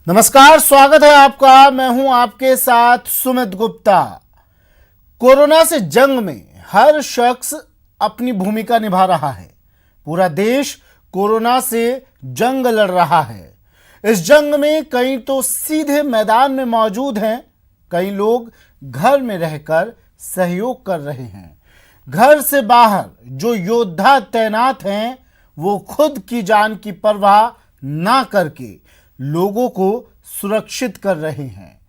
नमस्कार, स्वागत है आपका। मैं हूं आपके साथ सुमित गुप्ता। कोरोना से जंग में हर शख्स अपनी भूमिका निभा रहा है। पूरा देश कोरोना से जंग लड़ रहा है। इस जंग में कई तो सीधे मैदान में मौजूद हैं, कई लोग घर में रहकर सहयोग कर रहे हैं। घर से बाहर जो योद्धा तैनात हैं, वो खुद की जान की परवाह ना करके लोगों को सुरक्षित कर रहे हैं।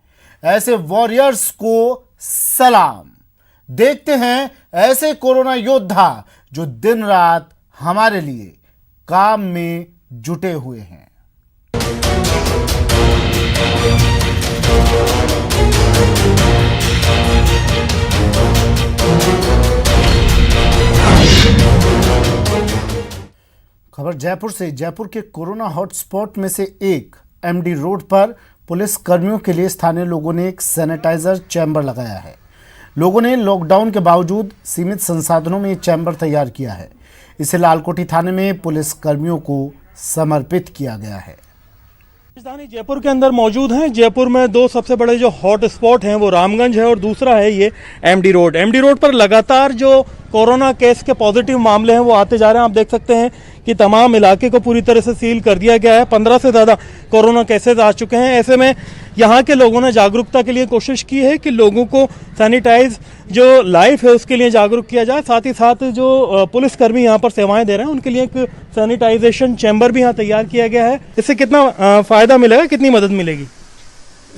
ऐसे वॉरियर्स को सलाम। देखते हैं ऐसे कोरोना योद्धा जो दिन रात हमारे लिए काम में जुटे हुए हैं। खबर जयपुर से। जयपुर के कोरोना हॉटस्पॉट में से एक एमडी रोड पर पुलिस कर्मियों के लिए स्थानीय लोगों ने एक सैनिटाइजर चैम्बर लगाया है। लोगों ने लॉकडाउन के बावजूद सीमित संसाधनों में ये चैम्बर तैयार किया है। इसे लालकोठी थाने में पुलिस कर्मियों को समर्पित किया गया है। राजधानी जयपुर के अंदर मौजूद हैं। जयपुर में दो सबसे बड़े जो हॉट स्पॉट हैं वो रामगंज है और दूसरा है ये एमडी रोड। एमडी रोड पर लगातार जो कोरोना केस के पॉजिटिव मामले हैं वो आते जा रहे हैं। आप देख सकते हैं कि तमाम इलाके को पूरी तरह से सील कर दिया गया है। 15 से ज़्यादा कोरोना केसेस आ चुके हैं। ऐसे में यहाँ के लोगों ने जागरूकता के लिए कोशिश की है कि लोगों को सैनिटाइज जो लाइफ है उसके लिए जागरूक किया जाए। साथ ही साथ जो पुलिसकर्मी यहाँ पर सेवाएं दे रहे हैं उनके लिए एक सैनिटाइजेशन चैम्बर भी यहाँ तैयार किया गया है। इससे कितना फ़ायदा मिलेगा, कितनी मदद मिलेगी?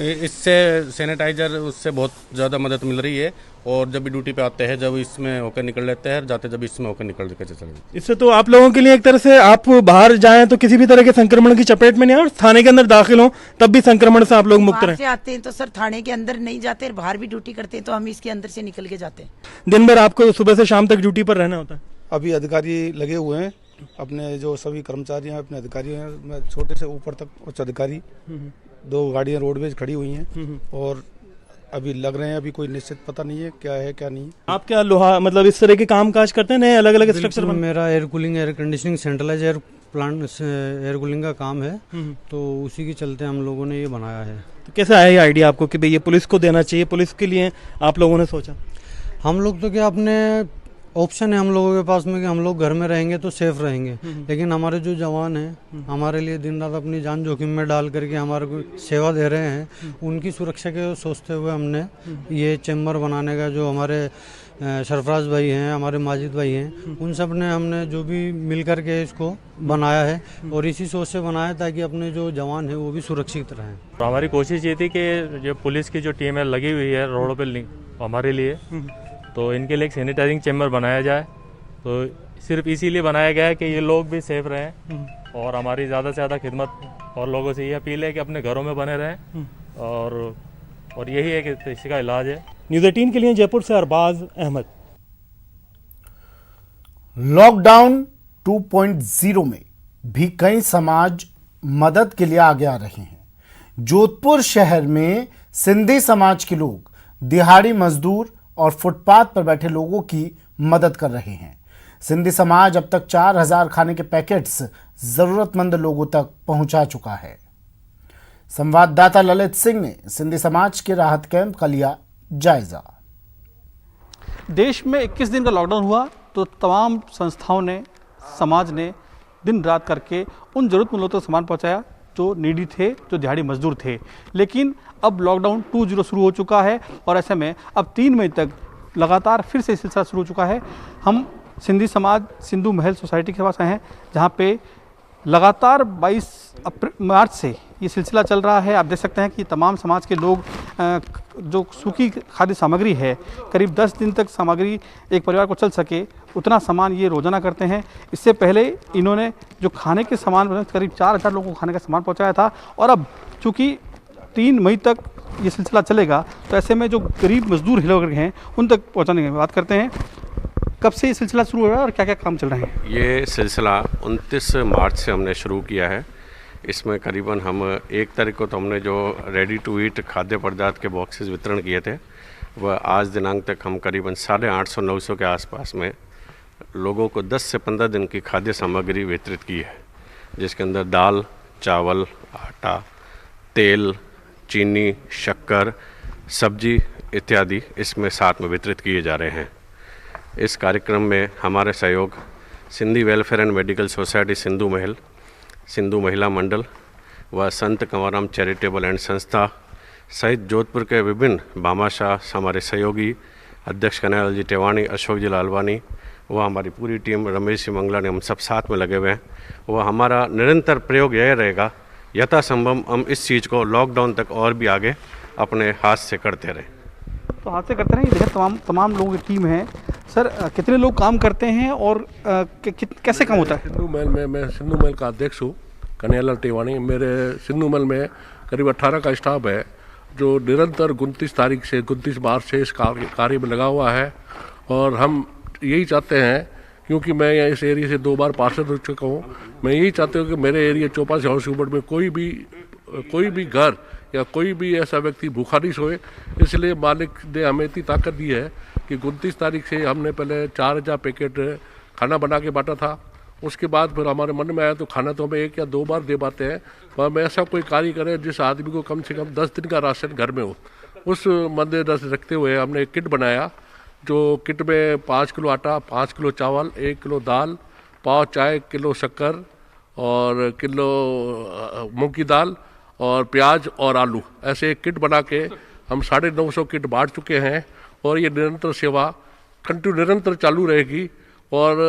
इससे सैनिटाइजर उससे बहुत ज़्यादा मदद मिल रही है और जब भी ड्यूटी पे आते हैं जब इसमें होकर निकल लेते हैं, जाते जब इसमें होकर निकल के चले। इससे तो आप लोगों के लिए एक तरह से आप बाहर जाएं तो किसी भी तरह के संक्रमण की चपेट में नहीं आए और थाने के अंदर दाखिल हों तब भी संक्रमण से आप लोग मुक्त रहें। से आते हैं तो सर थाने के अंदर नहीं जाते, बाहर भी ड्यूटी करते हैं तो हम इसके अंदर से निकल के जाते हैं। दिन भर आपको सुबह से शाम तक ड्यूटी पर रहना होता है। अभी अधिकारी लगे हुए हैं, अपने जो सभी कर्मचारी हैं, अपने अधिकारी हैं, छोटे से ऊपर तक उच्च अधिकारी। 2 गाड़ियां रोडवेज खड़ी हुई हैं और अभी लग रहे हैं। अभी कोई निश्चित पता नहीं है क्या है क्या नहीं। आप क्या लोहा मतलब इस तरह के काम काज करते हैं? नए अलग अलग स्ट्रक्चर? मेरा air cooling, air conditioning, centralize air plant, air cooling का काम है, तो उसी के चलते हम लोगों ने ये बनाया है। तो कैसे आया ये आइडिया आपको कि भाई ये पुलिस को देना चाहिए, पुलिस के लिए आप लोगों ने सोचा? हम लोग तो क्या, अपने ऑप्शन है हम लोगों के पास में कि हम लोग घर में रहेंगे तो सेफ रहेंगे, लेकिन हमारे जो जवान हैं हमारे लिए दिन रात अपनी जान जोखिम में डाल करके हमारे को सेवा दे रहे हैं। उनकी सुरक्षा के सोचते हुए हमने ये चैम्बर बनाने का, जो हमारे सरफराज भाई हैं, हमारे माजिद भाई हैं, उन सब ने हमने जो भी मिल कर के इसको बनाया है और इसी सोच से बनाया ताकि अपने जो जवान हैं वो भी सुरक्षित रहें। तो हमारी कोशिश ये थी कि जो पुलिस की जो टीम है लगी हुई है रोड पे हमारे लिए, तो इनके लिए एक सैनिटाइजिंग चैम्बर बनाया जाए। तो सिर्फ इसीलिए बनाया गया है कि ये लोग भी सेफ रहें और हमारी ज़्यादा से ज़्यादा खिदमत और लोगों से ये अपील है कि अपने घरों में बने रहें और यही है कि इसका इलाज है। न्यूज़ 18 के लिए जयपुर से अरबाज अहमद। लॉकडाउन 2.0 में भी कई समाज मदद के लिए आगे आ रहे हैं। जोधपुर शहर में सिंधी समाज के लोग दिहाड़ी मजदूर और फुटपाथ पर बैठे लोगों की मदद कर रहे हैं। सिंधी समाज अब तक 4000 खाने के पैकेट्स जरूरतमंद लोगों तक पहुंचा चुका है। संवाददाता ललित सिंह ने सिंधी समाज के राहत कैंप का लिया जायजा। देश में 21 दिन का लॉकडाउन हुआ तो तमाम संस्थाओं ने, समाज ने दिन रात करके उन जरूरतमंद लोगों तक सामान पहुंचाया जो नीडी थे, जो दिहाड़ी मजदूर थे। लेकिन अब लॉकडाउन 2.0 शुरू हो चुका है और ऐसे में अब 3 मई तक लगातार फिर से सिलसिला शुरू हो चुका है। हम सिंधी समाज सिंधु महल सोसाइटी के पास आए हैं, जहाँ पे लगातार 22 मार्च से ये सिलसिला चल रहा है। आप देख सकते हैं कि तमाम समाज के लोग जो सूखी खाद्य सामग्री है, करीब 10 दिन तक सामग्री एक परिवार को चल सके उतना सामान ये रोजाना करते हैं। इससे पहले इन्होंने जो खाने के सामान करीब 4000 लोगों को खाने का सामान पहुंचाया था और अब चूँकि 3 मई तक ये सिलसिला चलेगा तो ऐसे में जो गरीब मजदूर लोग हैं उन तक पहुँचाने की बात करते हैं। कब से ये सिलसिला शुरू हो रहा है और क्या क्या काम चल रहे हैं? ये सिलसिला 29 मार्च से हमने शुरू किया है। इसमें करीबन हम 1 तारीख को तो हमने जो रेडी टू ईट खाद्य पदार्थ के बॉक्सेस वितरण किए थे, वह आज दिनांक तक हम करीबन 850-900 के आसपास में लोगों को 10 से 15 दिन की खाद्य सामग्री वितरित की है, जिसके अंदर दाल, चावल, आटा, तेल, चीनी, शक्कर, सब्जी इत्यादि इसमें साथ में वितरित किए जा रहे हैं। इस कार्यक्रम में हमारे सहयोग Sindhi welfare and medical society Sindhu महल, सिंधु महिला मंडल व संत कंवरराम चैरिटेबल एंड संस्था सहित जोधपुर के विभिन्न भामाशाह, हमारे सहयोगी अध्यक्ष कन्हैयालाल जी टेवाणी, अशोक जी लालवानी व हमारी पूरी टीम, रमेश जी मंगलानी, हम सब साथ में लगे हुए हैं। वह हमारा निरंतर प्रयोग यह रहेगा, यथासंभव हम इस चीज़ को लॉकडाउन तक और भी आगे अपने हाथ से करते रहें। तो हाथ से करते रहें। देखिए तमाम लोगों की टीम है। सर, कितने लोग काम करते हैं और कैसे काम होता है? सिंधु महल में मैं सिंधु महल का अध्यक्ष हूँ, कन्हैयालाल टेवाणी। मेरे सिंधु महल में करीब 18 का स्टाफ है जो निरंतर 29 मार्च से इस कार्य में लगा हुआ है। और हम यही चाहते हैं, क्योंकि मैं इस एरिया से 2 बार पार्षद हो चुका हूँ, मैं यही चाहता हूँ कि मेरे एरिया चौपासी हाउस यूनिट में कोई भी घर या कोई भी ऐसा व्यक्ति भूखा नहीं सोए। इसलिए मालिक ने हमें इतनी ताकत दी है कि 29 तारीख से हमने पहले 4000 पैकेट खाना बना के बांटा था। उसके बाद फिर हमारे मन में आया तो खाना तो हमें 1 या 2 बार दे पाते हैं, पर हम ऐसा कोई कार्य करें जिस आदमी को कम से कम 10 दिन का राशन घर में हो। उस मद्देनजर रखते हुए हमने एक किट बनाया, जो किट में 5 किलो आटा, 5 किलो चावल, 1 किलो दाल, पाव चाय, किलो शक्कर और किलो मूंग की दाल और प्याज और आलू, ऐसे एक किट बना के हम 950 किट बांट चुके हैं। और ये निरंतर सेवा निरंतर चालू रहेगी। और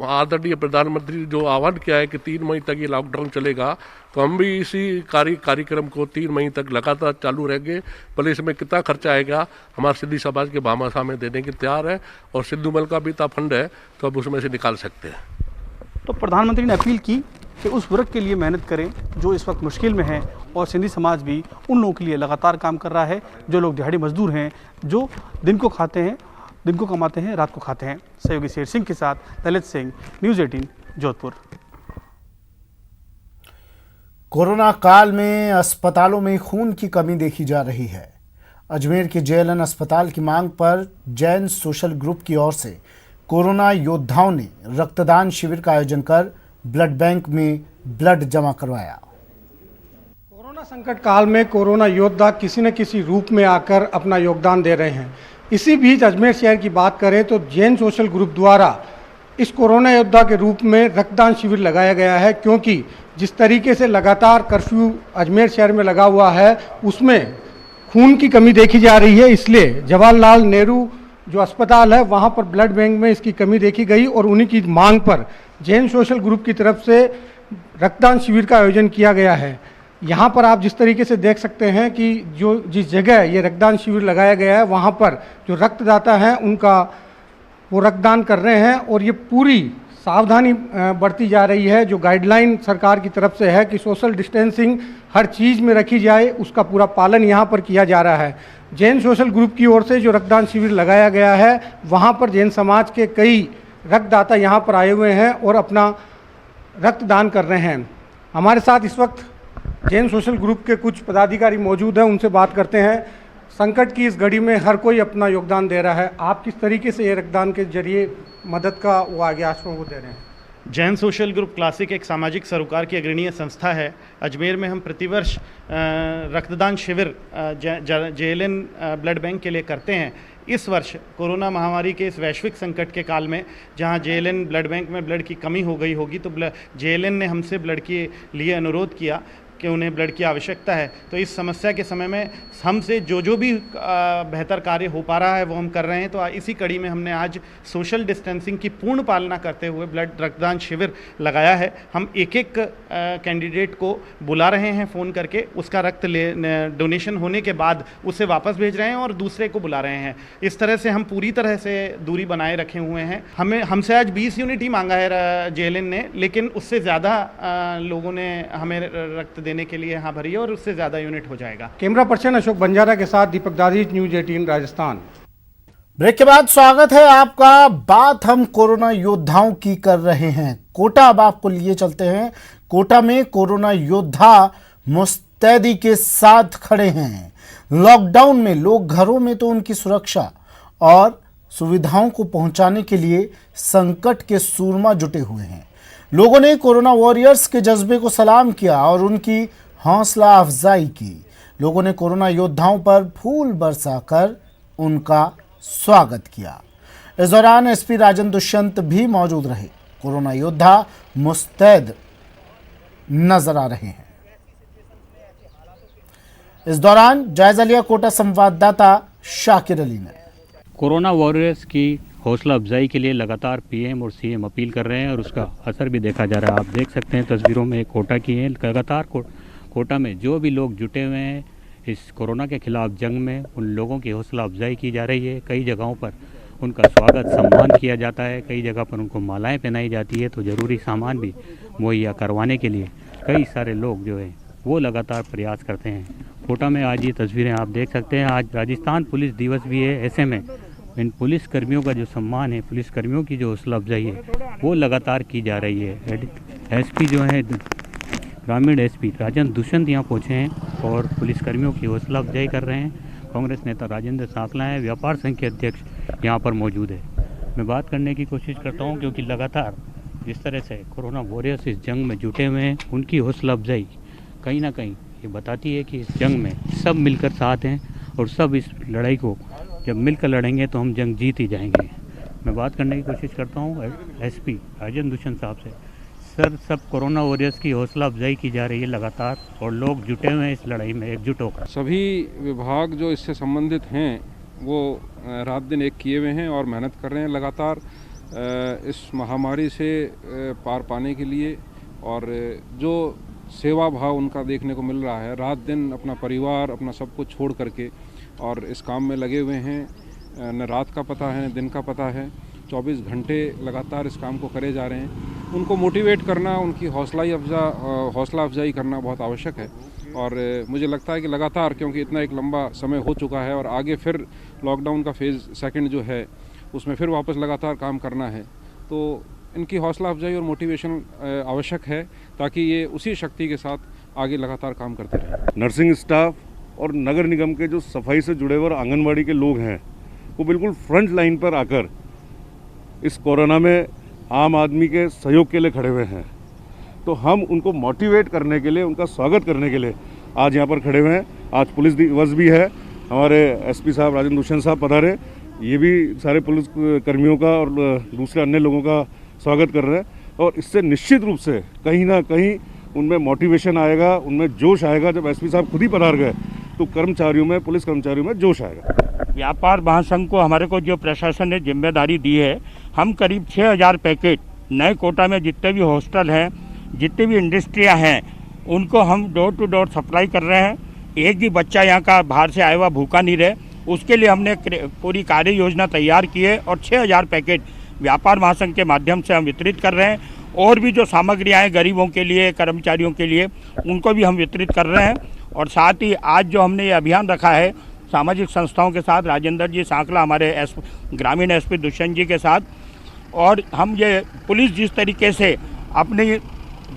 आदरणीय प्रधानमंत्री जो आह्वान किया है कि 3 मई तक ये लॉकडाउन चलेगा, तो हम भी इसी कार्यक्रम को 3 मई तक लगातार चालू रहेंगे। भले इसमें कितना खर्चा आएगा, हमारे सिंधी समाज के भामाशाह में देने के तैयार है। और सिंधु महल का भी इतना फंड है तो अब उसमें से निकाल सकते हैं। तो प्रधानमंत्री ने अपील की कि उस वर्ग के लिए मेहनत करें जो इस वक्त मुश्किल में है, और सिंधी समाज भी उन लोगों के लिए लगातार काम कर रहा है जो लोग दिहाड़ी मजदूर हैं, जो दिन को कमाते हैं, रात को खाते हैं। सहयोगी शेर सिंह के साथ ललित सिंह, न्यूज़ 18 जोधपुर। कोरोना काल में अस्पतालों में खून की कमी देखी जा रही है। अजमेर के JLN अस्पताल की मांग पर जैन सोशल ग्रुप की ओर से कोरोना योद्धाओं ने रक्तदान शिविर का आयोजन कर ब्लड बैंक में ब्लड जमा करवाया। कोरोना संकट काल में कोरोना योद्धा किसी न किसी रूप में आकर अपना योगदान दे रहे हैं। इसी बीच अजमेर शहर की बात करें तो जैन सोशल ग्रुप द्वारा इस कोरोना योद्धा के रूप में रक्तदान शिविर लगाया गया है, क्योंकि जिस तरीके से लगातार कर्फ्यू अजमेर शहर में लगा हुआ है उसमें खून की कमी देखी जा रही है। इसलिए जवाहरलाल नेहरू जो अस्पताल है वहाँ पर ब्लड बैंक में इसकी कमी देखी गई और उन्हीं की मांग पर जैन सोशल ग्रुप की तरफ से रक्तदान शिविर का आयोजन किया गया है। यहाँ पर आप जिस तरीके से देख सकते हैं कि जिस जगह ये रक्तदान शिविर लगाया गया है वहाँ पर जो रक्तदाता हैं उनका वो रक्तदान कर रहे हैं। और ये पूरी सावधानी बरती जा रही है, जो गाइडलाइन सरकार की तरफ से है कि सोशल डिस्टेंसिंग हर चीज़ में रखी जाए, उसका पूरा पालन यहाँ पर किया जा रहा है। जैन सोशल ग्रुप की ओर से जो रक्तदान शिविर लगाया गया है वहाँ पर जैन समाज के कई रक्तदाता यहाँ पर आए हुए हैं और अपना रक्तदान कर रहे हैं। हमारे साथ इस वक्त जैन सोशल ग्रुप के कुछ पदाधिकारी मौजूद हैं, उनसे बात करते हैं। संकट की इस घड़ी में हर कोई अपना योगदान दे रहा है, आप किस तरीके से ये रक्तदान के जरिए मदद का वो आगे आश्वासन को दे रहे हैं? जैन सोशल ग्रुप क्लासिक एक सामाजिक सरोकार की अग्रणीय संस्था है। अजमेर में हम प्रतिवर्ष रक्तदान शिविर JLN ब्लड बैंक के लिए करते हैं। इस वर्ष कोरोना महामारी के इस वैश्विक संकट के काल में जहां JLN ब्लड बैंक में ब्लड की कमी हो गई होगी, तो JLN ने हमसे ब्लड के लिए अनुरोध किया कि उन्हें ब्लड की आवश्यकता है। तो इस समस्या के समय में हमसे जो भी बेहतर कार्य हो पा रहा है वो हम कर रहे हैं। तो इसी कड़ी में हमने आज सोशल डिस्टेंसिंग की पूर्ण पालना करते हुए ब्लड रक्तदान शिविर लगाया है। हम एक कैंडिडेट को बुला रहे हैं फ़ोन करके, उसका रक्त डोनेशन होने के बाद उसे वापस भेज रहे हैं और दूसरे को बुला रहे हैं। इस तरह से हम पूरी तरह से दूरी बनाए रखे हुए हैं। हमसे आज 20 यूनिट ही मांगा है JLN ने, लेकिन उससे ज़्यादा लोगों ने हमें रक्त देने के लिए यहाँ भरी है और उससे ज़्यादा यूनिट हो जाएगा। कैमरा पर्सन अशोक बंजारा के साथ दीपक दादी, न्यूज़ 18 राजस्थान। ब्रेक के बाद स्वागत है आपका। बात हम कोरोना योद्धाओं की कर रहे हैं। कोटा अब आपको लिए चलते हैं। कोटा में कोरोना योद्धा मुस्तैदी के साथ खड़े हैं। लॉकडाउन में लोग घरों में तो उनकी सुरक्षा और सुविधाओं को पहुंचाने के लिए संकट के सूरमा जुटे हुए हैं। लोगों ने कोरोना वॉरियर्स के जज्बे को सलाम किया और उनकी हौसला अफजाई की। लोगों ने कोरोना योद्धाओं पर फूल बरसाकर उनका स्वागत किया। इस दौरान एसपी राजन दुष्यंत भी मौजूद रहे। कोरोना योद्धा मुस्तैद नजर आ रहे हैं। इस दौरान जायजा लिया कोटा संवाददाता शाकिर अली ने। कोरोना वॉरियर्स की हौसला अफजाई के लिए लगातार पीएम और सीएम अपील कर रहे हैं और उसका असर भी देखा जा रहा है। आप देख सकते हैं तस्वीरों में कोटा की है। लगातार कोटा में जो भी लोग जुटे हुए हैं इस कोरोना के खिलाफ जंग में, उन लोगों की हौसला अफजाई की जा रही है। कई जगहों पर उनका स्वागत सम्मान किया जाता है, कई जगह पर उनको मालाएं पहनाई जाती है, तो ज़रूरी सामान भी मुहैया करवाने के लिए कई सारे लोग जो है वो लगातार प्रयास करते हैं। कोटा में आज ये तस्वीरें आप देख सकते हैं। आज राजस्थान पुलिस दिवस भी है। ऐसे में इन पुलिस कर्मियों का जो सम्मान है, पुलिस कर्मियों की जो हौसला अफजाई है वो लगातार की जा रही है। एसपी जो है ग्रामीण एसपी राजन दुष्यंत यहाँ पहुँचे हैं और पुलिस कर्मियों की हौसला अफजाई कर रहे हैं। कांग्रेस नेता राजेंद्र सांकला है, व्यापार संघ के अध्यक्ष यहाँ पर मौजूद है। मैं बात करने की कोशिश करता हूँ क्योंकि लगातार जिस तरह से कोरोना वॉरियर्स इस जंग में जुटे हुए हैं, उनकी हौसला अफजाई कहीं ना कहीं ये बताती है कि इस जंग में सब मिलकर साथ हैं और सब इस लड़ाई को जब मिलकर लड़ेंगे तो हम जंग जीत ही जाएंगे। मैं बात करने की कोशिश करता हूँ एसपी राजन दुष्यंत साहब से। सर, सब कोरोना वॉरियर्स की हौसला अफजाई की जा रही है लगातार और लोग जुटे हुए हैं इस लड़ाई में एकजुट होकर। सभी विभाग जो इससे संबंधित हैं वो रात दिन एक किए हुए हैं और मेहनत कर रहे हैं लगातार इस महामारी से पार पाने के लिए। और जो सेवा भाव उनका देखने को मिल रहा है, रात दिन अपना परिवार अपना सब कुछ छोड़ करके और इस काम में लगे हुए हैं। न रात का पता है न दिन का पता है, 24 घंटे लगातार इस काम को करे जा रहे हैं। उनको मोटिवेट करना, उनकी हौसला अफजाई करना बहुत आवश्यक है। और मुझे लगता है कि लगातार, क्योंकि इतना एक लंबा समय हो चुका है और आगे फिर लॉकडाउन का फेज़ सेकंड जो है उसमें फिर वापस लगातार काम करना है, तो इनकी हौसला अफजाई और मोटिवेशन आवश्यक है ताकि ये उसी शक्ति के साथ आगे लगातार काम करते रहें। नर्सिंग स्टाफ और नगर निगम के जो सफाई से जुड़े हुए और आंगनबाड़ी के लोग हैं वो बिल्कुल फ्रंट लाइन पर आकर इस कोरोना में आम आदमी के सहयोग के लिए खड़े हुए हैं। तो हम उनको मोटिवेट करने के लिए, उनका स्वागत करने के लिए आज यहाँ पर खड़े हुए हैं। आज पुलिस दिवस भी है। हमारे एसपी साहब राजन दुष्यंत साहब पधारे, ये भी सारे पुलिस कर्मियों का और दूसरे अन्य लोगों का स्वागत कर रहे हैं। और इससे निश्चित रूप से कहीं ना कहीं उनमें मोटिवेशन आएगा, उनमें जोश आएगा। जब एसपी साहब खुद ही पधार गए तो कर्मचारियों में, पुलिस कर्मचारियों में जोश आएगा। व्यापार महासंघ को हमारे को जो प्रशासन ने जिम्मेदारी दी है, हम करीब 6000 पैकेट नए कोटा में जितने भी हॉस्टल हैं, जितनी भी इंडस्ट्रियां हैं, उनको हम डोर टू डोर सप्लाई कर रहे हैं। एक भी बच्चा यहाँ का बाहर से आया हुआ भूखा नहीं रहे, उसके लिए हमने पूरी कार्य योजना तैयार की है और 6000 पैकेट व्यापार महासंघ के माध्यम से हम वितरित कर रहे हैं। और भी जो सामग्रियाँ हैं गरीबों के लिए, कर्मचारियों के लिए, उनको भी हम वितरित कर रहे हैं। और साथ ही आज जो हमने ये अभियान रखा है सामाजिक संस्थाओं के साथ, राजेंद्र जी सांकला हमारे ग्रामीण एसपी दुष्यंत जी के साथ, और हम ये पुलिस जिस तरीके से अपनी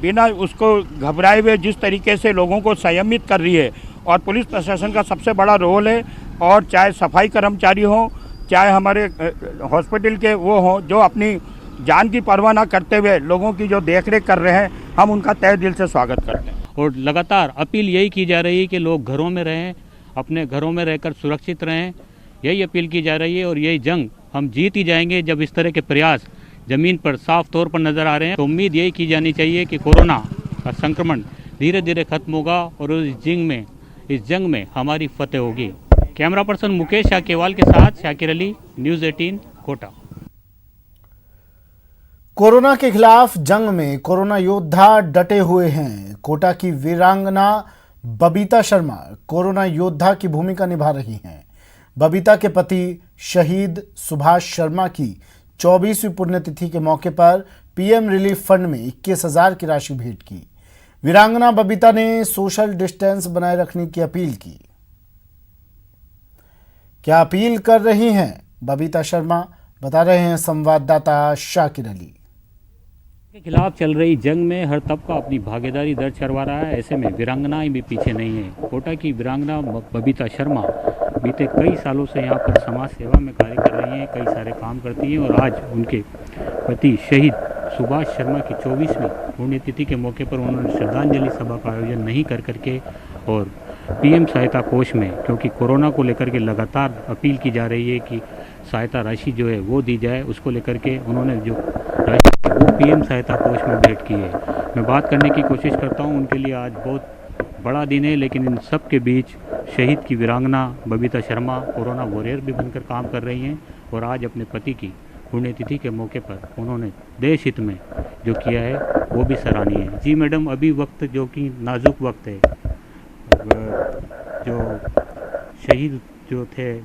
बिना उसको घबराए हुए जिस तरीके से लोगों को संयमित कर रही है, और पुलिस प्रशासन का सबसे बड़ा रोल है। और चाहे सफाई कर्मचारी हों, चाहे हमारे हॉस्पिटल के वो हों, जो अपनी जान की परवाह न करते हुए लोगों की जो देखरेख कर रहे हैं, हम उनका तहे दिल से स्वागत करते हैं। और लगातार अपील यही की जा रही है कि लोग घरों में रहें, अपने घरों में रहकर सुरक्षित रहें, यही अपील की जा रही है। और यही जंग हम जीत ही जाएंगे जब इस तरह के प्रयास ज़मीन पर साफ तौर पर नज़र आ रहे हैं। तो उम्मीद यही की जानी चाहिए कि कोरोना का संक्रमण धीरे धीरे खत्म होगा और इस जंग में हमारी फतेह होगी। कैमरा पर्सन मुकेश शाकेवाल के साथ शाकिर अली, न्यूज़ 18 कोटा। कोरोना के खिलाफ जंग में कोरोना योद्धा डटे हुए हैं। कोटा की वीरांगना बबीता शर्मा कोरोना योद्धा की भूमिका निभा रही हैं। बबीता के पति शहीद सुभाष शर्मा की 24वीं पुण्यतिथि के मौके पर पीएम रिलीफ फंड में 21,000 की राशि भेंट की। वीरांगना बबीता ने सोशल डिस्टेंस बनाए रखने की अपील की। क्या अपील कर रही हैं बबीता शर्मा, बता रहे हैं संवाददाता शाकिर अली। के खिलाफ चल रही जंग में हर तबका अपनी भागीदारी दर्ज करवा रहा है। ऐसे में वीरांगनाएं भी पीछे नहीं है। कोटा की वीरांगना बबीता शर्मा बीते कई सालों से यहाँ पर समाज सेवा में कार्य कर रही हैं, कई सारे काम करती हैं और आज उनके पति शहीद सुभाष शर्मा की 24वीं पुण्यतिथि के मौके पर उन्होंने श्रद्धांजलि सभा का आयोजन नहीं कर करके और पीएम सहायता कोष में, क्योंकि कोरोना को लेकर के लगातार अपील की जा रही है कि सहायता राशि जो है वो दी जाए, उसको लेकर के उन्होंने जो राशि वो पीएम सहायता कोष में भेंट की है। मैं बात करने की कोशिश करता हूँ, उनके लिए आज बहुत बड़ा दिन है, लेकिन इन सब के बीच शहीद की वीरांगना बबीता शर्मा कोरोना वॉरियर भी बनकर काम कर रही हैं और आज अपने पति की पुण्यतिथि के मौके पर उन्होंने देश हित में जो किया है वो भी सराहनीय है। जी मैडम, अभी वक्त जो कि नाजुक वक्त है, जो शहीद जो थे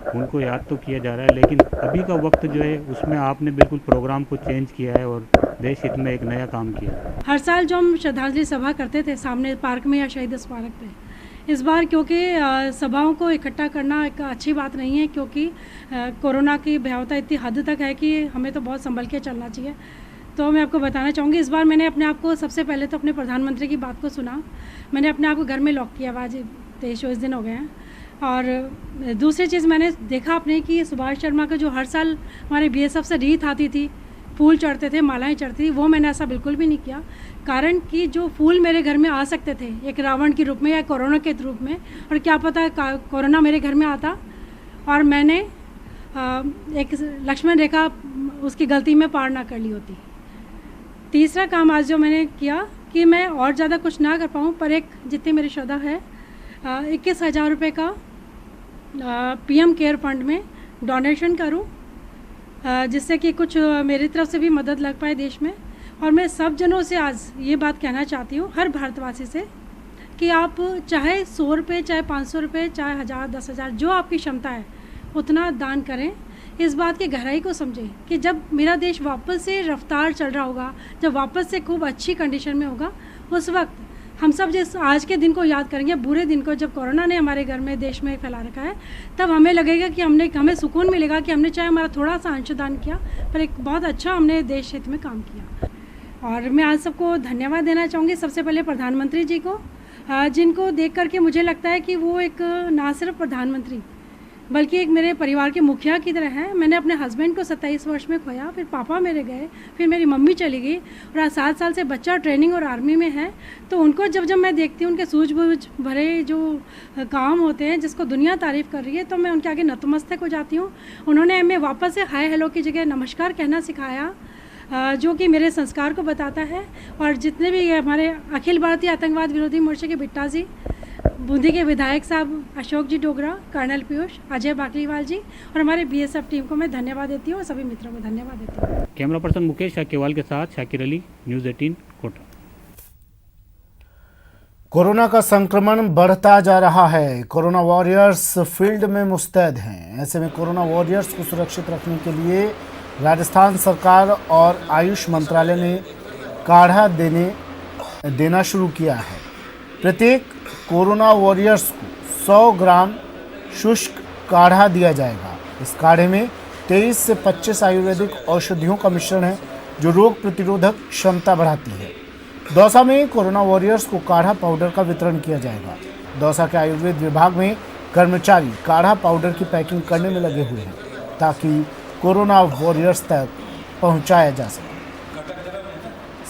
उनको याद तो किया जा रहा है, लेकिन अभी का वक्त जो है उसमें आपने बिल्कुल प्रोग्राम को चेंज किया है और देश हित में एक नया काम किया। हर साल जो हम श्रद्धांजलि सभा करते थे सामने पार्क में या शहीद स्मारक पे, इस बार क्योंकि सभाओं को इकट्ठा करना एक अच्छी बात नहीं है, क्योंकि कोरोना की भयावहता इतनी हद तक है कि हमें तो बहुत संभल के चलना चाहिए। तो मैं आपको बताना चाहूँगी, इस बार मैंने अपने आप को सबसे पहले तो अपने प्रधानमंत्री की बात को सुना। मैंने अपने आप को घर में लॉक किया, आज 23-24 दिन हो गए हैं। और दूसरी चीज़ मैंने देखा अपने कि सुभाष शर्मा का जो हर साल हमारे BSF से रीत आती थी, फूल चढ़ते थे, मालाएं चढ़ती थी, वो मैंने ऐसा बिल्कुल भी नहीं किया। कारण कि जो फूल मेरे घर में आ सकते थे एक रावण के रूप में या कोरोना के रूप में, और क्या पता कोरोना मेरे घर में आता और मैंने एक लक्ष्मण रेखा उसकी गलती में पार ना कर ली होती। तीसरा काम आज जो मैंने किया कि मैं और ज़्यादा कुछ ना कर पाऊँ, पर एक जितनी मेरी श्रद्धा है 21,000 रुपये का PM केयर फंड में डोनेशन करूं, जिससे कि कुछ मेरी तरफ से भी मदद लग पाए देश में। और मैं सब जनों से आज ये बात कहना चाहती हूँ, हर भारतवासी से, कि आप चाहे 100 रुपये, चाहे 500 रुपये, चाहे 1000, 10,000, जो आपकी क्षमता है उतना दान करें। इस बात की गहराई को समझें कि जब मेरा देश वापस से रफ्तार चल रहा होगा, जब वापस से खूब अच्छी कंडीशन में होगा, उस वक्त हम सब जिस आज के दिन को याद करेंगे, बुरे दिन को, जब कोरोना ने हमारे घर में, देश में फैला रखा है, तब हमें लगेगा कि हमें सुकून मिलेगा कि हमने चाहे हमारा थोड़ा सा अंशदान किया, पर एक बहुत अच्छा हमने देश हित में काम किया। और मैं आज सबको धन्यवाद देना चाहूँगी, सबसे पहले प्रधानमंत्री जी को, जिनको देख करके मुझे लगता है कि वो एक ना सिर्फ प्रधानमंत्री बल्कि एक मेरे परिवार के मुखिया की तरह है। मैंने अपने हस्बैंड को 27 वर्ष में खोया, फिर पापा मेरे गए, फिर मेरी मम्मी चली गई, और आज 7 साल से बच्चा ट्रेनिंग और आर्मी में है। तो उनको जब मैं देखती हूँ, उनके सूझबूझ भरे जो काम होते हैं जिसको दुनिया तारीफ़ कर रही है, तो मैं उनके आगे नतमस्तक हो जाती हूँ। उन्होंने हमें वापस से हाय हेलो की जगह नमस्कार कहना सिखाया, जो कि मेरे संस्कार को बताता है। और जितने भी हमारे अखिल भारतीय आतंकवाद विरोधी मोर्चे के बिट्टा जी, बूंदी के विधायक साहब अशोक जी डोगरा, कर्नल पीयूष, अजय बाकलीवाल जी और हमारे BSF टीम को मैं धन्यवाद देती हूँ और सभी मित्रों को धन्यवाद देती हूँ। कैमरा पर्सन मुकेश शाकीवाल के साथ शाकिर अली, न्यूज़ 18 कोटा। कोरोना का संक्रमण बढ़ता जा रहा है, कोरोना वॉरियर्स फील्ड में मुस्तैद हैं। ऐसे में कोरोना वॉरियर्स को सुरक्षित रखने के लिए राजस्थान सरकार और आयुष मंत्रालय ने काढ़ा देना शुरू किया है। प्रत्येक कोरोना वॉरियर्स को 100 ग्राम शुष्क काढ़ा दिया जाएगा। इस काढ़े में 23 से 25 आयुर्वेदिक औषधियों का मिश्रण है, जो रोग प्रतिरोधक क्षमता बढ़ाती है। दौसा में कोरोना वॉरियर्स को काढ़ा पाउडर का वितरण किया जाएगा। दौसा के आयुर्वेद विभाग में कर्मचारी काढ़ा पाउडर की पैकिंग करने में लगे हुए हैं, ताकि कोरोना वॉरियर्स तक पहुंचाया जा सके।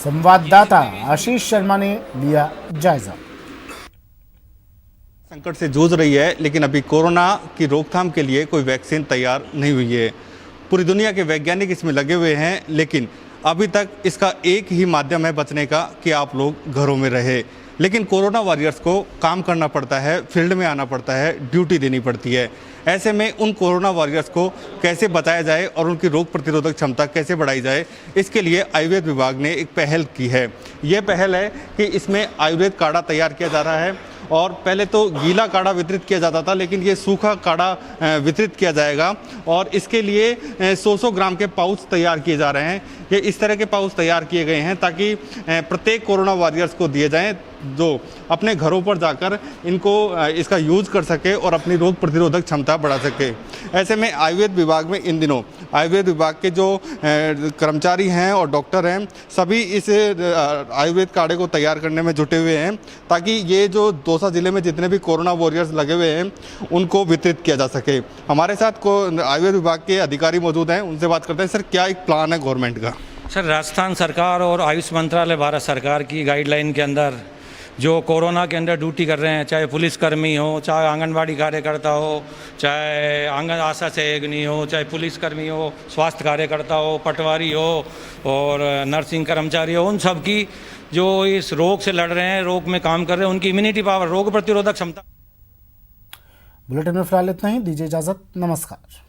संवाददाता आशीष शर्मा ने लिया जायजा। संकट से जूझ रही है, लेकिन अभी कोरोना की रोकथाम के लिए कोई वैक्सीन तैयार नहीं हुई है। पूरी दुनिया के वैज्ञानिक इसमें लगे हुए हैं, लेकिन अभी तक इसका एक ही माध्यम है बचने का कि आप लोग घरों में रहे। लेकिन कोरोना वॉरियर्स को काम करना पड़ता है, फील्ड में आना पड़ता है, ड्यूटी देनी पड़ती है। ऐसे में उन कोरोना वॉरियर्स को कैसे बचाया जाए और उनकी रोग प्रतिरोधक क्षमता कैसे बढ़ाई जाए, इसके लिए आयुर्वेद विभाग ने एक पहल की है। ये पहल है कि इसमें आयुर्वेद काढ़ा तैयार किया जा रहा है, और पहले तो गीला काढ़ा वितरित किया जाता था, लेकिन ये सूखा काढ़ा वितरित किया जाएगा। और इसके लिए 100 ग्राम के पाउच तैयार किए जा रहे हैं। ये इस तरह के पाउच तैयार किए गए हैं ताकि प्रत्येक कोरोना वॉरियर्स को दिए जाएं, जो अपने घरों पर जाकर इनको इसका यूज़ कर सके और अपनी रोग प्रतिरोधक क्षमता बढ़ा सके। ऐसे में आयुर्वेद विभाग में इन दिनों आयुर्वेद विभाग के जो कर्मचारी हैं और डॉक्टर हैं, सभी इस आयुर्वेद काढ़े को तैयार करने में जुटे हुए हैं, ताकि ये जो दौसा जिले में जितने भी कोरोना वॉरियर्स लगे हुए हैं उनको वितरित किया जा सके। हमारे साथ आयुर्वेद विभाग के अधिकारी मौजूद हैं, उनसे बात करते हैं। सर, क्या एक प्लान है गवर्नमेंट का? सर, राजस्थान सरकार और आयुष मंत्रालय भारत सरकार की गाइडलाइन के अंदर जो कोरोना के अंदर ड्यूटी कर रहे हैं, चाहे पुलिसकर्मी हो, चाहे आंगनबाड़ी कार्यकर्ता हो, चाहे आंगन आशा सहयोगिनी हो, चाहे पुलिसकर्मी हो, स्वास्थ्य कार्यकर्ता हो, पटवारी हो और नर्सिंग कर्मचारी हो, उन सब की जो इस रोग से लड़ रहे हैं, रोग में काम कर रहे हैं, उनकी इम्यूनिटी पावर, रोग प्रतिरोधक क्षमता। बुलेटिन में फिलहाल इतना ही, दीजिए इजाजत, नमस्कार।